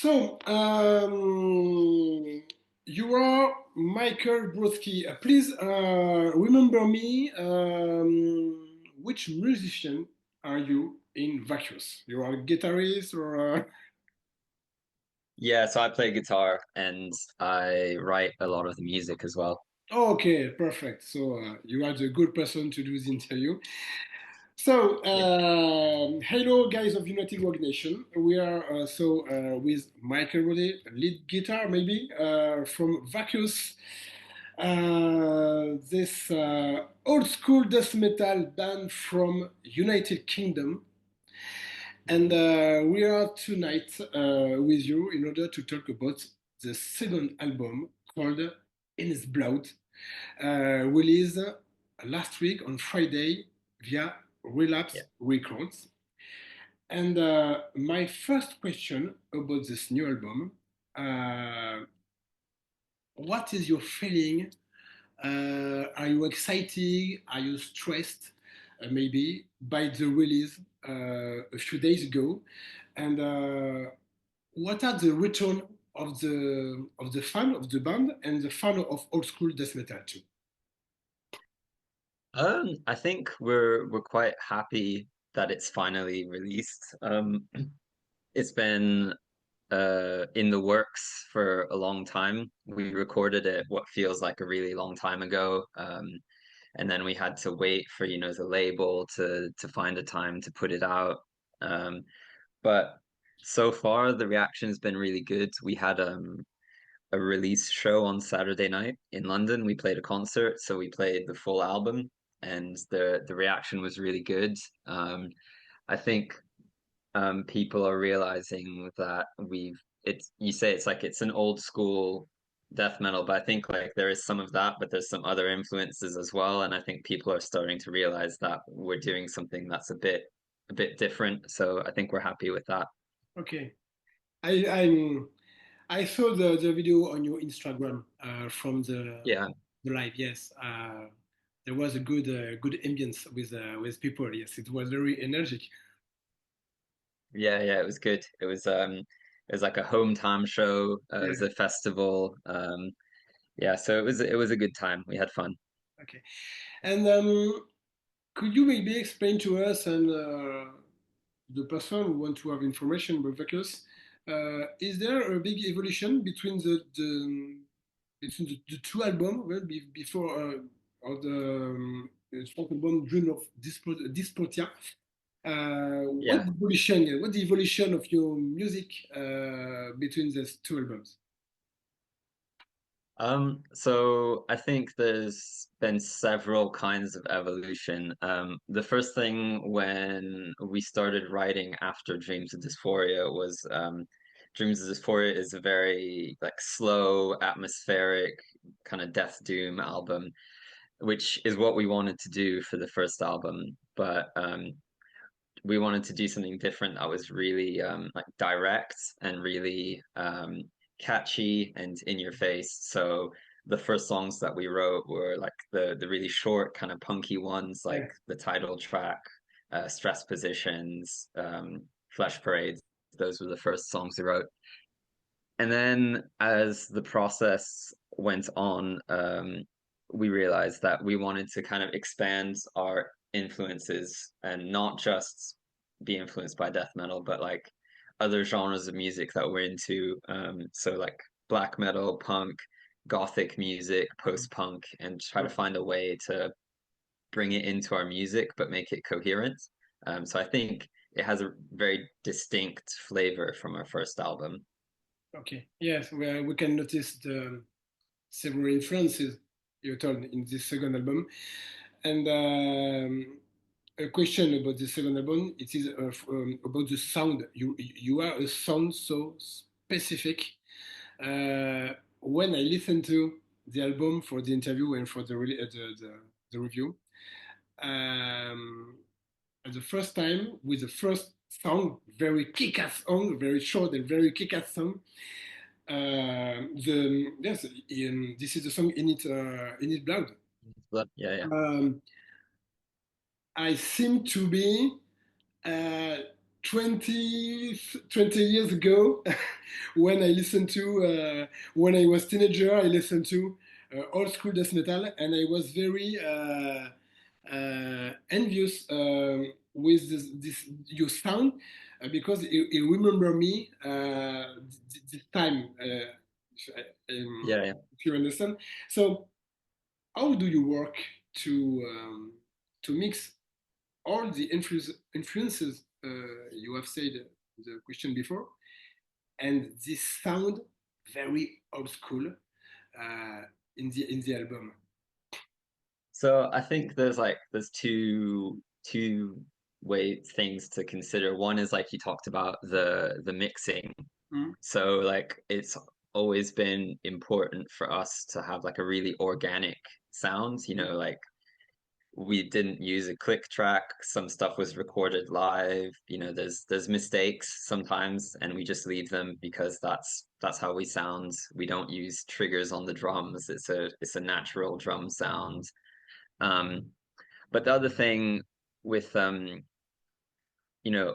You are Michael Brodsky. Please remember me. Which musician are you in Vacuous? You are a guitarist or? Yeah, so I play guitar and I write a lot of the music as well. Okay, perfect. You are the good person to do the interview. Yeah. Hello, guys of United Work Nation. We are with Michael Brody, lead guitar maybe from Vacuous. This old school death metal band from United Kingdom. And we are tonight with you in order to talk about the second album called In His Blood, released last week on Friday via Yeah. Relapse Records. And my first question about this new album, uh, what is your feeling? Are you excited? Are you stressed? Maybe by the release a few days ago, and what are the return of the fan of the band and the fan of old school death metal too? I think we're quite happy that it's finally released. It's been in the works for a long time. We recorded it what feels like a really long time ago. And then we had to wait for, the label to find a time to put it out. Um, but so far the reaction's been really good. We had a release show on Saturday night in London. We played a concert, so we played the full album, and the reaction was really good. I think people are realizing that it's you say it's like it's an old school death metal, but I think like there is some of that, but there's some other influences as well, and I think people are starting to realize that we're doing something that's a bit different. So I think we're happy with that. Okay, I I'm, I saw the video on your Instagram from Yeah. the live. Yes, there was a good ambience with people. Yes, it was very energetic. Yeah, yeah, it was good. It was like a hometown show. It Yeah. was a festival. Yeah, so it was a good time. We had fun. Okay, and could you maybe explain to us and the person who want to have information about Vacuous, is there a big evolution between the two albums well, before or the fourth album Dream of Dysphoria? Yeah. What the evolution of your music between these two albums? So I think there's been several kinds of evolution. The first thing when we started writing after Dreams of Dysphoria was Dreams of Dysphoria is a very like slow, atmospheric kind of death doom album, which is what we wanted to do for the first album. But we wanted to do something different that was really like direct and really catchy and in your face. So the first songs that we wrote were like the really short, kind of punky ones, like Yeah. the title track, Stress Positions, Flesh Parades. Those were the first songs we wrote. And then as the process went on, we realized that we wanted to kind of expand our influences and not just be influenced by death metal, but like other genres of music that we're into. So like black metal, punk, gothic music, post-punk, and try to find a way to bring it into our music, but make it coherent. So I think it has a very distinct flavor from our first album. Okay. Yes, we can notice the several influences you told in this second album. And a question about the second album, it is about the sound. You are a sound so specific. When I listened to the album for the interview and for the review, um, at the first time with the first song, very kick-ass song, very short and very kick-ass song. The yes, this is the song in it blood. Yeah, yeah. Um, I seem to be. Uh, 20 years ago, when I listened to, when I was teenager, I listened to old school death metal, and I was very envious with this your sound because it remember me this time. Yeah, yeah. If you understand. So, how do you work to mix all the influences you have said the question before, and this sound very old school in the album. So I think there's two way things to consider. One is like you talked about the mixing. Mm, So like it's always been important for us to have like a really organic sound, mm, like we didn't use a click track. Some stuff was recorded live. There's mistakes sometimes, and we just leave them because that's how we sound. We don't use triggers on the drums. It's a natural drum sound. Um, but the other thing with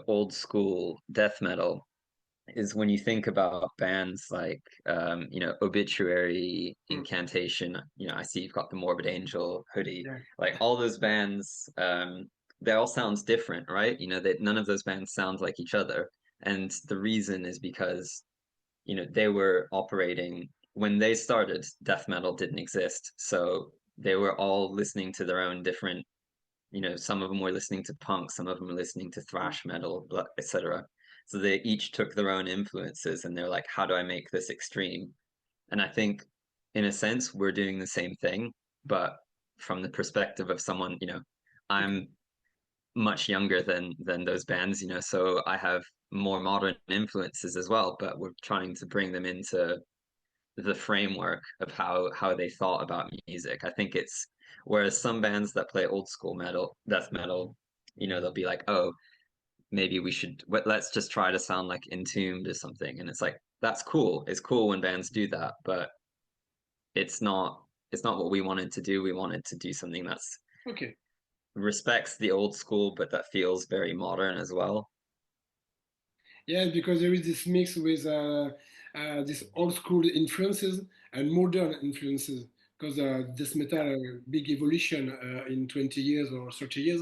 old school death metal is when you think about bands like Obituary, mm, Incantation, I see you've got the Morbid Angel hoodie, yeah. like all those bands, they all sounds different, right? That none of those bands sound like each other. And the reason is because, they were operating when they started, death metal didn't exist. So they were all listening to their own different, some of them were listening to punk, some of them were listening to Mm. thrash metal, etc. So they each took their own influences and they're like, how do I make this extreme? And I think in a sense we're doing the same thing, but from the perspective of someone, I'm much younger than those bands, so I have more modern influences as well, but we're trying to bring them into the framework of how they thought about music. I think it's whereas some bands that play old school metal, death metal, they'll be like, oh, maybe let's just try to sound like Entombed or something. And it's like that's cool. It's cool when bands do that, but it's not what we wanted to do. We wanted to do something that's Okay. respects the old school, but that feels very modern as well. Yeah, because there is this mix with this old school influences and modern influences. Because this metal big evolution in 20 years or 30 years,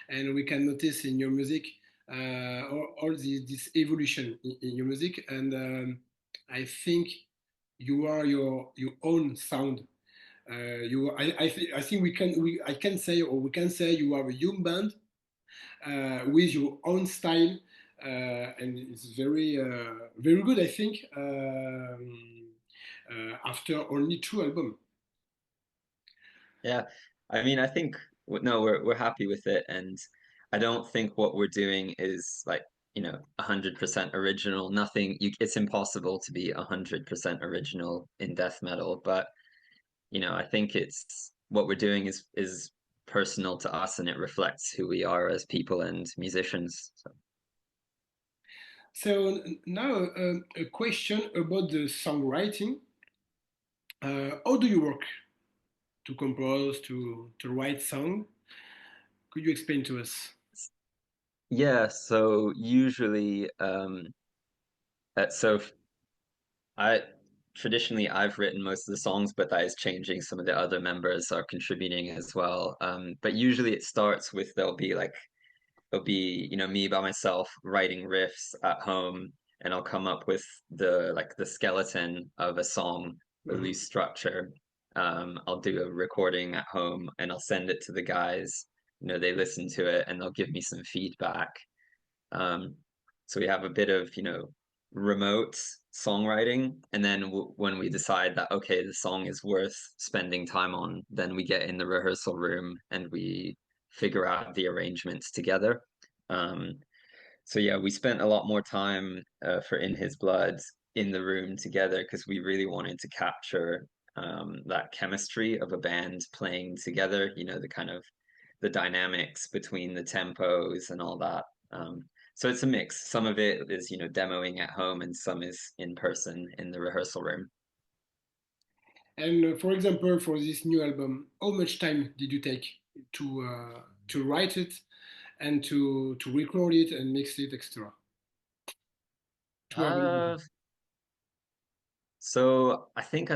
and we can notice in your music all this evolution in your music. And I think you are your own sound. I think I can say, or we can say you are a young band with your own style, and it's very good. I think after only two albums. Yeah. I mean, I think no, we're happy with it, and I don't think what we're doing is like, 100% original. Nothing it's impossible to be 100% original in death metal, but I think it's what we're doing is personal to us and it reflects who we are as people and musicians. So, So now a question about the songwriting. How do you work to compose to write song? Could you explain to us? yeah, so usually so I traditionally I've written most of the songs, but that is changing. Some of the other members are contributing as well. But usually it starts with there'll be, me by myself writing riffs at home, and I'll come up with the skeleton of a song, a Mhm. loose structure. I'll do a recording at home and I'll send it to the guys. They listen to it and they'll give me some feedback. Um, so we have a bit of, remote songwriting. And then when we decide that, okay, the song is worth spending time on, then we get in the rehearsal room and we figure out the arrangements together. Um, so yeah, we spent a lot more time for In His Blood in the room together because we really wanted to capture that chemistry of a band playing together, the kind of the dynamics between the tempos and all that. So it's a mix. Some of it is, demoing at home and some is in person in the rehearsal room. And for example, for this new album, how much time did you take to write it and to record it and mix it extra to have Uh, so I think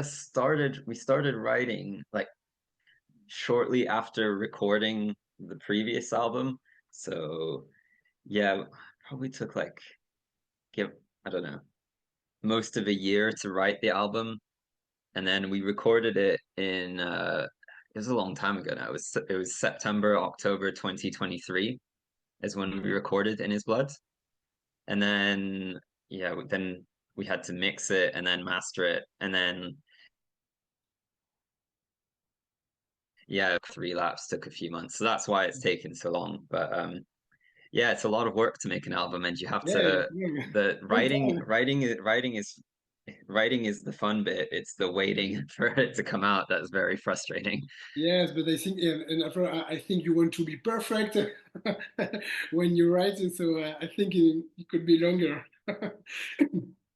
we started writing like shortly after recording the previous album. So yeah, probably took like give I don't know, most of a year to write the album, and then we recorded it in it was a long time ago now. It was September, October 2023 is when we recorded In His Blood. And then yeah, then we had to mix it and then master it. And then yeah, three laps took a few months. So that's why it's taken so long. But yeah, it's a lot of work to make an album, and you have yeah, to yeah. the Full time. writing is the fun bit. It's the waiting for it to come out that's very frustrating. Yes, but I think, and after, I think you want to be perfect when you write it, so I think it could be longer.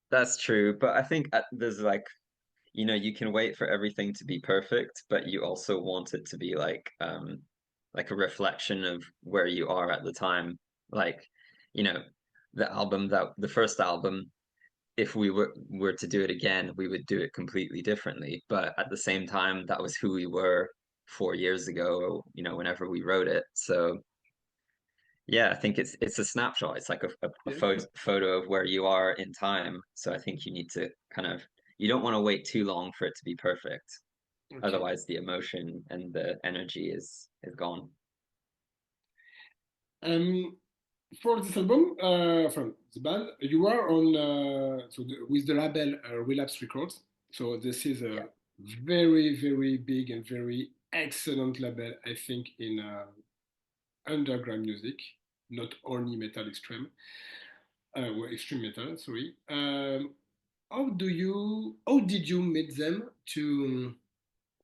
That's true, but I think there's like you can wait for everything to be perfect, but you also want it to be like a reflection of where you are at the time. Like, you know, the first album, if we were to do it again, we would do it completely differently. But at the same time, that was who we were 4 years ago, or, whenever we wrote it. So yeah, I think it's a snapshot. It's like a Yeah. photo of where you are in time. So I think you need to you don't want to wait too long for it to be perfect. Okay. Otherwise, the emotion and the energy is gone. Um, for this album, from the band, you are on with the label Relapse Records. So this is Yeah. a very, very big and very excellent label, I think, in underground music, not only metal extreme, well, extreme metal. Sorry. How did you meet them to,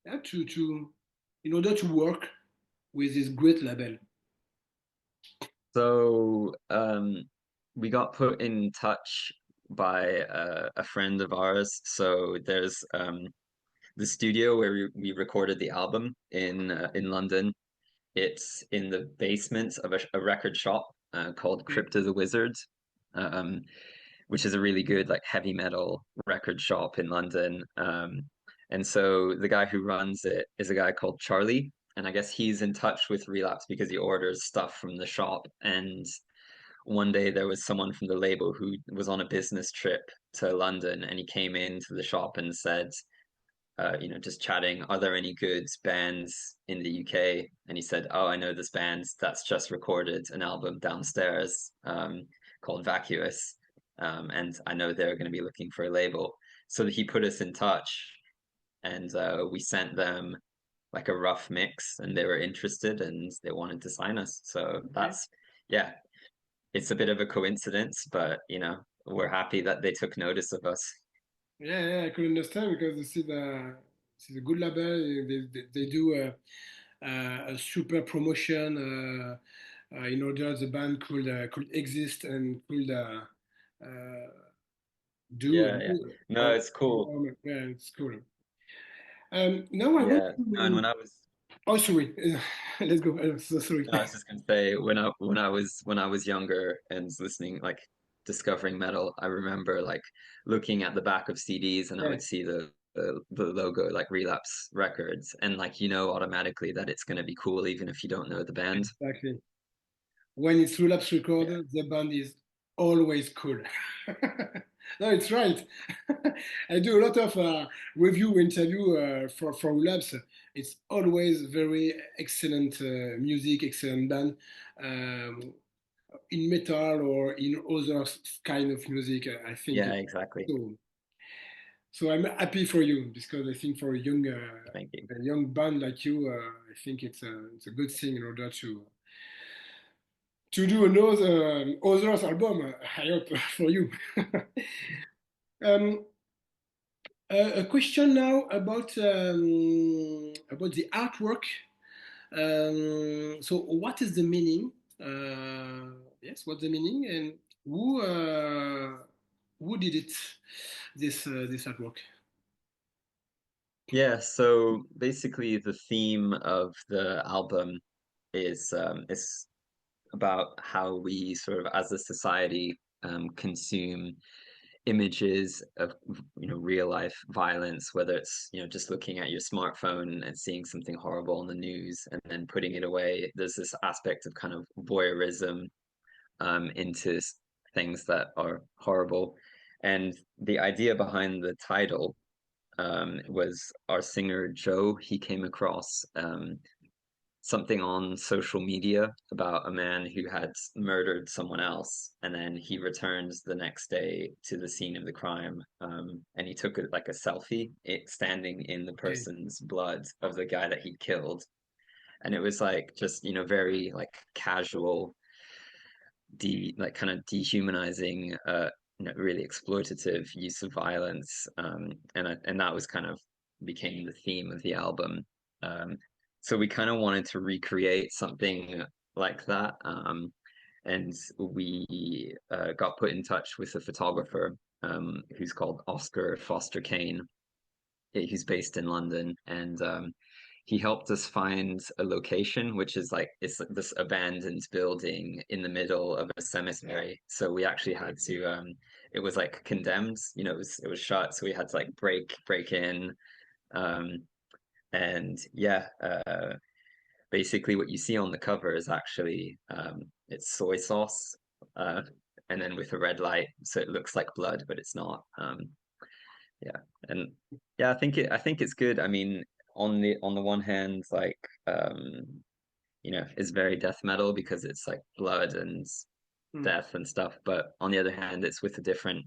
yeah, to, in order to work with this great label? So we got put in touch by a friend of ours. So there's the studio where we recorded the album in London. It's in the basement of a record shop called Okay. Crypto the Wizard, um, which is a really good like heavy metal record shop in London. And so the guy who runs it is a guy called Charlie, and I guess he's in touch with Relapse because he orders stuff from the shop. And one day there was someone from the label who was on a business trip to London, and he came into the shop and said, just chatting, are there any good bands in the UK? And he said, oh, I know this band that's just recorded an album downstairs called Vacuous. And I know they're going to be looking for a label. So he put us in touch, and we sent them like a rough mix, and they were interested and they wanted to sign us. So Okay. yeah, it's a bit of a coincidence, but we're happy that they took notice of us. Yeah, yeah, I could understand because this is a good label. They do a super promotion in order the band could exist and could uh, Yeah, yeah. do No, it's cool. yeah, it's cool. Now I want Yeah. No, and to. when I was Oh, sorry. Let's go. So sorry. no, I was just gonna say when I was younger and listening like discovering metal, I remember like looking at the back of CDs and I Yeah, would see the logo like Relapse Records, and like automatically that it's gonna be cool even if you don't know the band. exactly. When it's relapse Yeah. recorder, the band is always cool. No, it's right. I do a lot of review interview for relapse. It's always very excellent music, excellent band in metal or in other kind of music. I think Yeah, it's exactly. so. So I'm happy for you because I think for Thank you. a young band like you, I think it's a good thing in order to do another others album. I hope for you. um, a question now about the artwork. So, what is the meaning? Yes, what's the meaning, and who did it? This artwork. Yeah, so basically the theme of the album is about how we sort of as a society consume images of real life violence, whether it's just looking at your smartphone and seeing something horrible on the news and then putting it away. There's this aspect of kind of voyeurism into things that are horrible. And the idea behind the title was our singer Joe. He came across something on social media about a man who had murdered someone else, and then he returned the next day to the scene of the crime, and he took it like a selfie, it standing in the Okay. person's blood of the guy that he'd killed, and it was like just very like casual de like kind of dehumanizing really exploitative use of violence and that was kind of became the theme of the album so we kind of wanted to recreate something like that and we got put in touch with a photographer who's called Oscar Foster Kane. He's based in London, and he helped us find a location, which is like it's like this abandoned building in the middle of a cemetery. So we actually had to. It was like condemned, it was shut, so we had to like break in, um, and yeah, basically what you see on the cover is actually it's soy sauce, uh, and then with a red light, so it looks like blood, but it's not. Yeah, and yeah, I think it's good. I mean, on the one hand, like it's very death metal because it's like blood and Mm. death and stuff, but on the other hand, it's with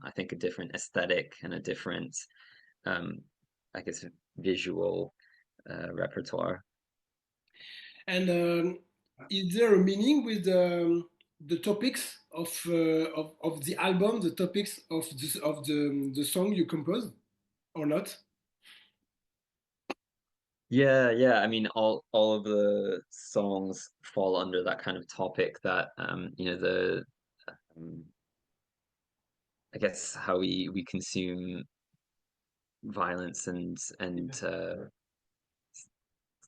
I think a different aesthetic and a different um I guess visual repertoire. And is there a meaning with the topics of the album, the topics of the song you compose, or not? Yeah. I mean, all of the songs fall under that kind of topic that the um, I guess how we consume violence and Yeah.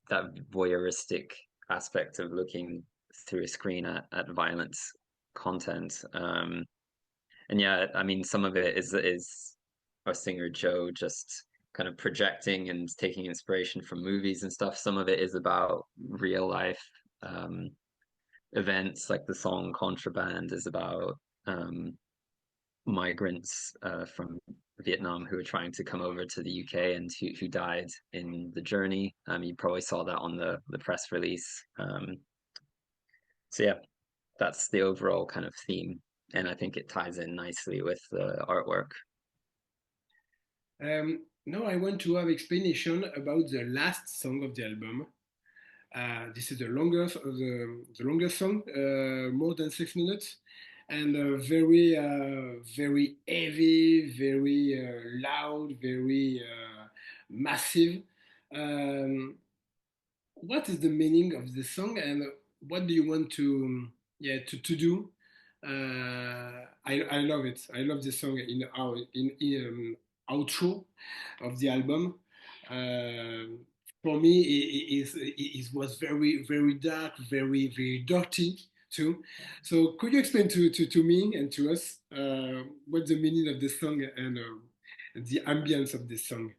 that voyeuristic aspect of looking through a screen at violence content. And yeah, I mean, some of it is our singer Joe just kind of projecting and taking inspiration from movies and stuff. Some of it is about real life um, events, like the song "Contraband" is about migrants from Vietnam who were trying to come over to the UK and who died in the journey. You probably saw that on the press release. So yeah, that's the overall kind of theme, and I think it ties in nicely with the artwork. Now I want to have explanation about the last song of the album. This is the longest song, more than 6 minutes, and very very heavy, very loud, very massive. Um, what is the meaning of this song, and what do you want to to do? I love it. I love this song in outro of the album. Uh, for me, it was very very dark, very very dirty too. So could you explain to me and to us what's the meaning of this song and the ambience of this song?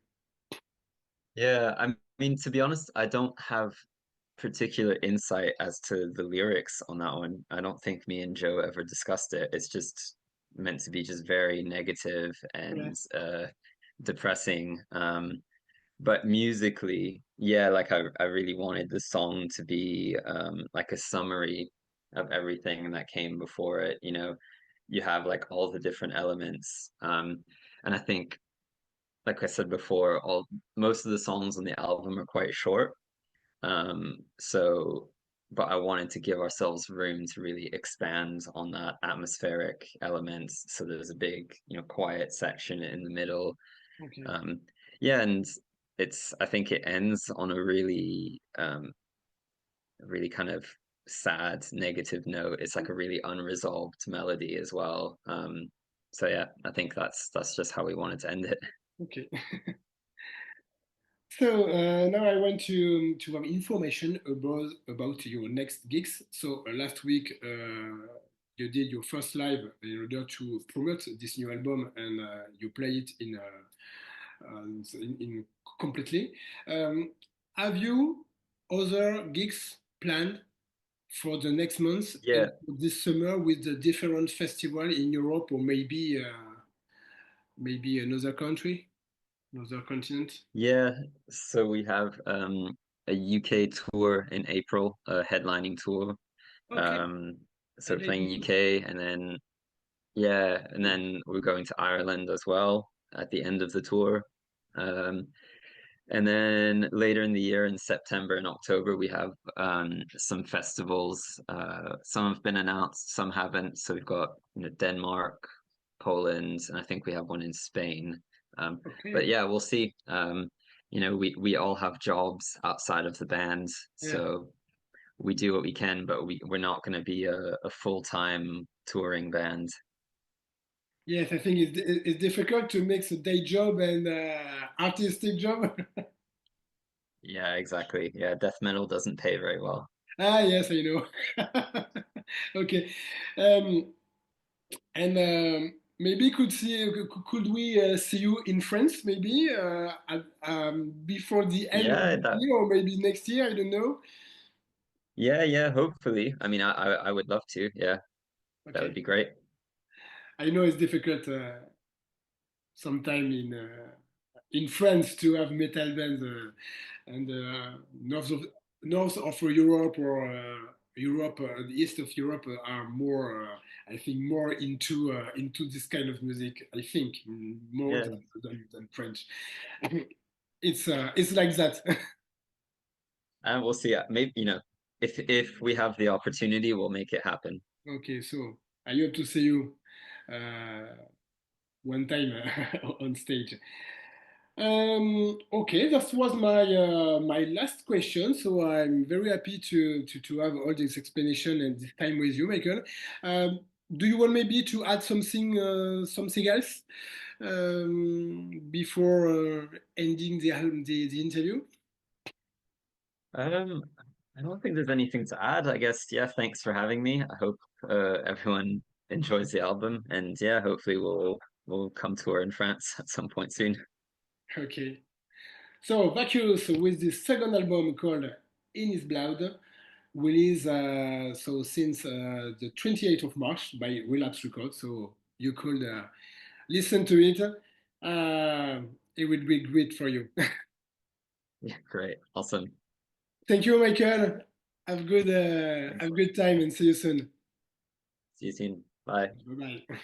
Yeah, I mean, to be honest, I don't have particular insight as to the lyrics on that one. I don't think me and Joe ever discussed it. It's just meant to be just very negative Yeah. and depressing. But musically, yeah, like I really wanted the song to be like a summary of everything that came before it. You have like all the different elements. And I think, like I said before, all most of the songs on the album are quite short. So, but I wanted to give ourselves room to really expand on that atmospheric element. So there's a big, quiet section in the middle. Okay. Um, yeah, and I think it ends on a really kind of sad, negative note. It's like a really unresolved melody as well. So yeah, I think that's just how we wanted to end it. Okay. So now I want to have information about your next gigs. So last week you did your first live in order to promote this new album, and you play it in completely. Um, have you other gigs planned for the next month and Yeah, for this summer with the different festival in Europe, or maybe another country, another continent? yeah. So we have a UK tour in April, a headlining tour. Okay, Um, I so did. playing UK and then yeah, and then we're going to Ireland as well at the end of the tour. Um, And then later in the year, in September and October, we have some festivals. Some have been announced, some haven't. So we've got Denmark, Poland, and I think we have one in Spain. But Okay. yeah, we'll see. We all have jobs outside of the band, Yeah. so we do what we can, but we're not going to be a full-time touring band. Yes, I think it's difficult to mix a day job and artistic job. Yeah, exactly. Yeah, death metal doesn't pay very well. Ah, yes, I know. Okay. Um, and maybe could we see you in France maybe before the end of Yeah, the that year or maybe next year? I don't know. yeah, hopefully. I mean, I would love to. Yeah, that would Okay. be great. I know it's difficult sometime in France to have metal bands and north of Europe or Europe, the east of Europe are more, I think, more into this kind of music. I think more Yeah, than French. It's like that. and we'll see. Maybe, if we have the opportunity, we'll make it happen. Okay, so I hope to see you uh, one time on stage. Okay, that was my last question. So I'm very happy to have all this explanation and this time with you, Michael. Um, do you want maybe to add something else before ending the interview? Um, I don't think there's anything to add. I guess, yeah, thanks for having me. I hope everyone enjoys the album, and yeah, hopefully we'll come tour in France at some point soon. Okay. So Vacuous with this second album called In His Blood, released since the 28th of March by Relapse Records. So you could listen to it. It would be great for you. Yeah, great, awesome. Thank you, Michael. Thanks. Have a good time and see you soon. See you soon. Bye. Bye bye.